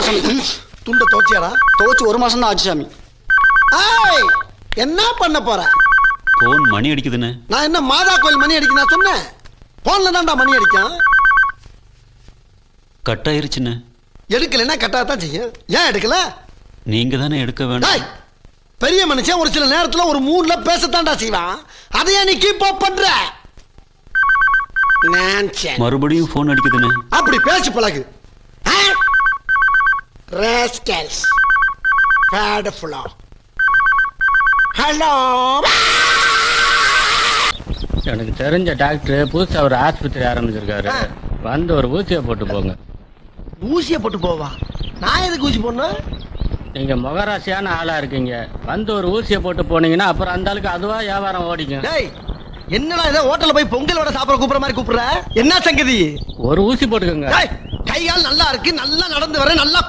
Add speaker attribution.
Speaker 1: சாமி.
Speaker 2: துண்ட துவச்சியாடா?
Speaker 1: துவச்சு 1 மாசம் தான் ஆச்சு சாமி.
Speaker 2: ஏய், என்ன பண்ண போற?
Speaker 3: போன் மணி அடிக்குதுன்னு.
Speaker 2: நான் என்ன மாதா கோயில் மணி அடிக்க நான் சொன்னேன்? போன்ல தான்டா மணி அடிக்கும்.
Speaker 3: கட் ஆயிருச்சுன்னு.
Speaker 2: எடுக்கலைன்னா கட்டாதான் செய்யும். ஏன் எடுக்கல?
Speaker 3: நீங்க தானே எடுக்க வேண்டாம்.
Speaker 2: பெரிய மனுஷன் ஒரு சில நேரத்துல ஒரு மூட்ல பேசத்தான்டா செய்வான். அதையா நீ கீப் அப் பண்ற?
Speaker 3: மறுபடியும் போன் அடிக்குதுன்னு.
Speaker 2: அப்படி பேசி பழகு. ராஸ்கல்ஸ். பேட் ஃபுல்லா. ஹலோ.
Speaker 4: எனக்கு தெரிஞ்ச டாக்டர் புதுசா ஒரு ஆஸ்பத்திரி ஆரம்பிச்சிருக்காரு. வந்து ஒரு ஊசியை போட்டு போங்க.
Speaker 2: ஊசியை போட்டு போவா? நான் எதுக்கு ஊசி போடணும்?
Speaker 4: நீங்க முகராசியான ஆளா இருக்கீங்க. வந்து ஒரு ஊசியை போட்டு போனீங்கன்னா அப்புறம் அந்த ஆளுக்கு அதுவா வியாபாரம் ஓடிக்கும்.
Speaker 2: டேய், என்னடா இதை ஹோட்டல்ல போய் பொங்கலோட சாப்பிட கூப்பிடுற மாதிரி கூப்பிடுற? என்ன சங்கதி?
Speaker 4: ஒரு ஊசி போட்டுக்கோங்க.
Speaker 2: கை கால் நல்லா இருக்கு, நல்லா நடந்து வர, நல்லா